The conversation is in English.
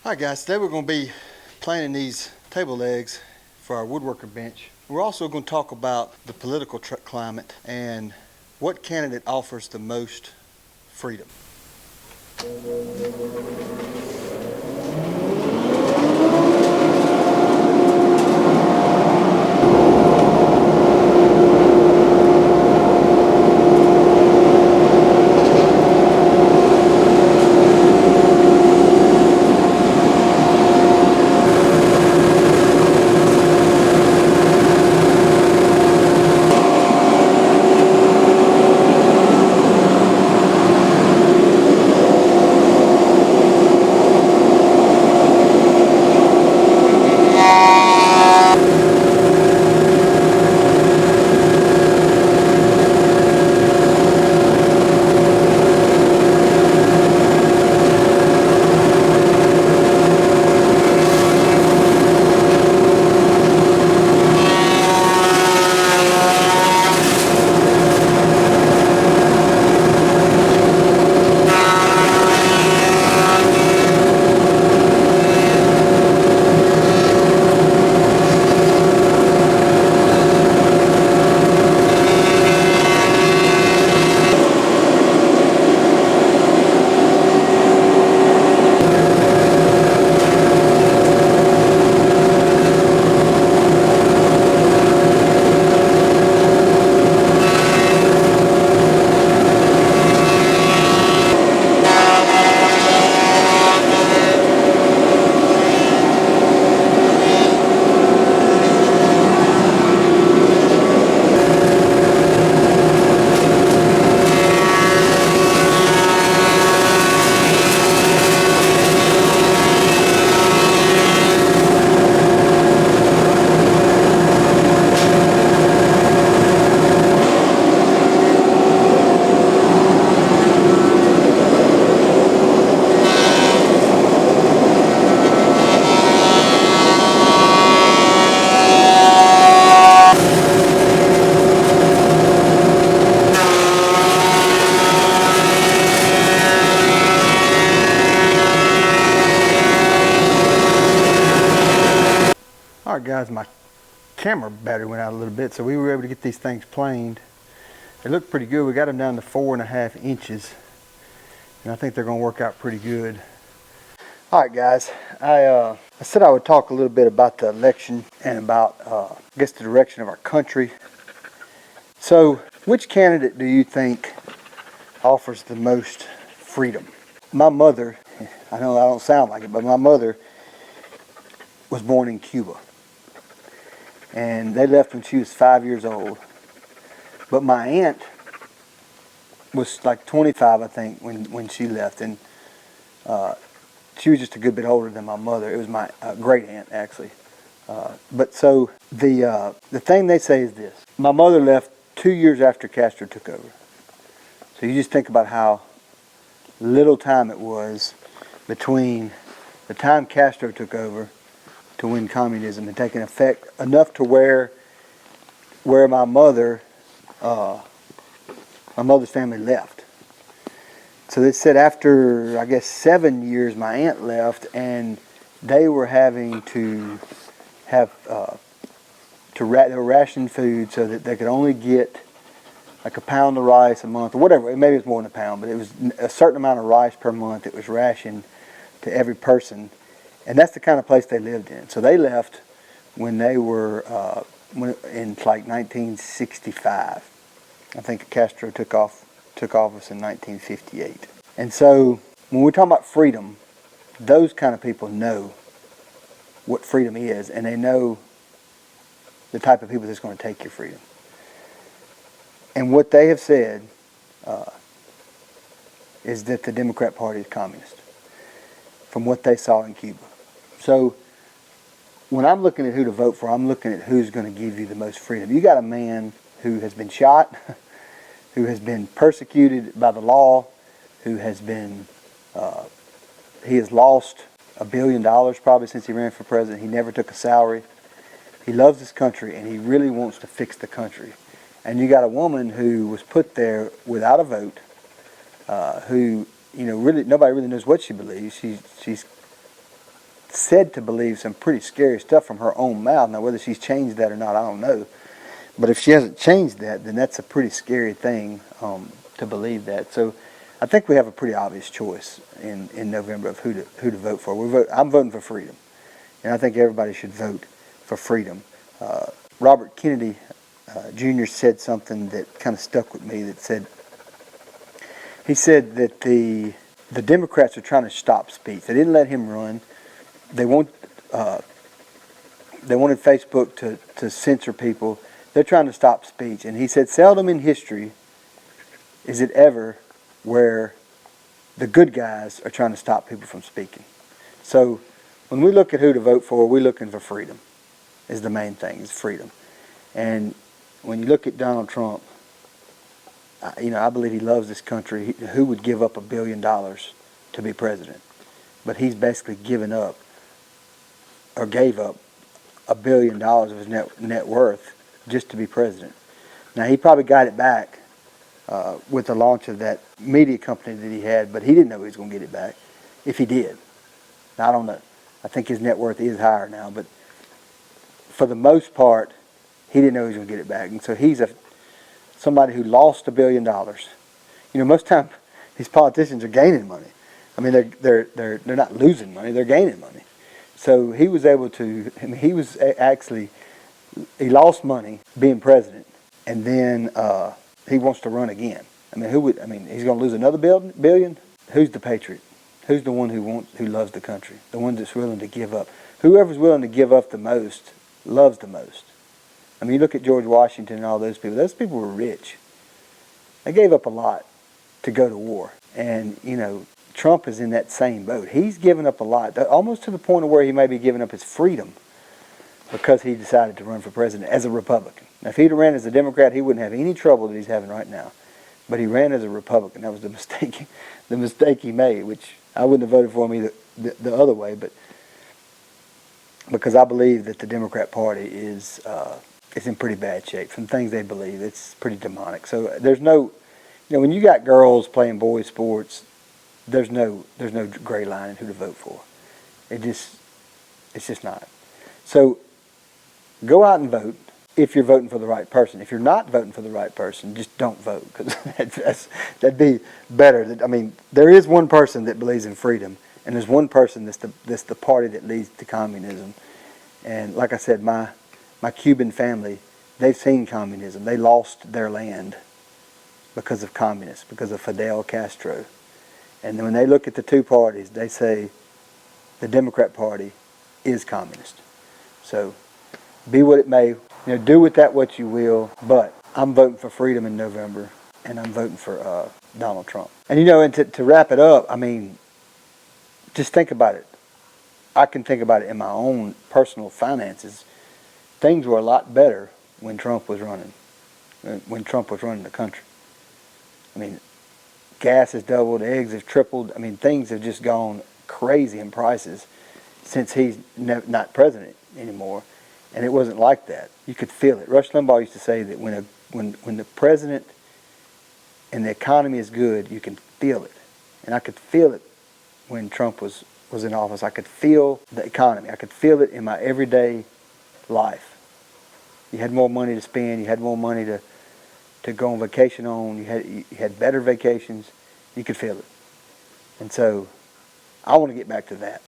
Alright guys, today we're going to be planning these table legs for our woodworker bench. We're also going to talk about the political climate and what candidate offers the most freedom. Alright guys, my camera battery went out a little bit, so we were able to get these things planed. They look pretty good. We got them down to 4.5 inches, and I think they're going to work out pretty good. Alright guys, I said I would talk a little bit about the election and about, I guess, the direction of our country. So, which candidate do you think offers the most freedom? My mother, I know I don't sound like it, but my mother was born in Cuba. And they left when she was 5 years old. But my aunt was like 25, I think, when she left. And she was just a good bit older than my mother. It was my great aunt, actually. But so the thing they say is this. My mother left 2 years after Castro took over. So you just think about how little time it was between the time Castro took over to when communism had taken effect, enough to where my mother's family left. So they said after, I guess, 7 years, my aunt left, and they were having to have they were rationing food so that they could only get like a pound of rice a month, or whatever. Maybe it was more than a pound, but it was a certain amount of rice per month that was rationed to every person. And that's the kind of place they lived in. So they left when they were in like 1965. I think Castro took office in 1958. And so when we're talking about freedom, those kind of people know what freedom is, and they know the type of people that's going to take your freedom. And what they have said is that the Democrat Party is communist, from what they saw in Cuba. So when I'm looking at who to vote for, I'm looking at who's going to give you the most freedom. You got a man who has been shot, who has been persecuted by the law, who has been, he has lost $1 billion probably since he ran for president. He never took a salary. He loves his country, and he really wants to fix the country. And you got a woman who was put there without a vote, who, really nobody really knows what she believes. She's said to believe some pretty scary stuff from her own mouth. Now, whether she's changed that or not, I don't know. But if she hasn't changed that, then that's a pretty scary thing to believe that. So I think we have a pretty obvious choice in November of who to vote for. I'm voting for freedom, and I think everybody should vote for freedom. Robert Kennedy Jr. said something that kind of stuck with me. He said that the Democrats are trying to stop speech. They didn't let him run. They wanted Facebook to censor people. They're trying to stop speech. And he said, seldom in history is it ever where the good guys are trying to stop people from speaking. So when we look at who to vote for, we're looking for freedom is the main thing, is freedom. And when you look at Donald Trump, I believe he loves this country. Who would give up $1 billion to be president? But he's basically given up, or gave up, $1 billion of his net worth just to be president. Now, he probably got it back with the launch of that media company that he had, but he didn't know he was going to get it back, if he did. Now, I don't know. I think his net worth is higher now, but for the most part, he didn't know he was going to get it back. And so he's somebody who lost $1 billion. Most time these politicians are gaining money. I mean, they're not losing money; they're gaining money. So he was able to. He lost money being president, and then he wants to run again. I mean, he's going to lose another billion? Who's the patriot? Who's the one who loves the country? The one that's willing to give up. Whoever's willing to give up the most loves the most. I mean, you look at George Washington and all those people. Those people were rich. They gave up a lot to go to war. And, Trump is in that same boat. He's given up a lot, almost to the point of where he may be giving up his freedom because he decided to run for president as a Republican. Now, if he'd ran as a Democrat, he wouldn't have any trouble that he's having right now. But he ran as a Republican. That was the mistake he made, which I wouldn't have voted for him either the other way, but because I believe that the Democrat Party is in pretty bad shape. From things they believe, it's pretty demonic. So there's no, when you got girls playing boys sports, there's no gray line in who to vote for. It's just not. So go out and vote if you're voting for the right person. If you're not voting for the right person, just don't vote, because that'd be better. There is one person that believes in freedom, and there's one person that's the party that leads to communism. And like I said, my Cuban family, they've seen communism. They lost their land because of communists, because of Fidel Castro. And then when they look at the two parties, they say the Democrat Party is communist. So be what it may, do with that what you will, but I'm voting for freedom in November, and I'm voting for Donald Trump. And and to wrap it up, just think about it. I can think about it in my own personal finances. Things were a lot better when Trump was running the country. Gas has doubled, eggs have tripled. Things have just gone crazy in prices since he's not president anymore. And it wasn't like that. You could feel it. Rush Limbaugh used to say that when the president and the economy is good, you can feel it. And I could feel it when Trump was in office. I could feel the economy. I could feel it in my everyday life. You had more money to spend. You had more money to go on vacation on. You had better vacations. You could feel it. And so I want to get back to that.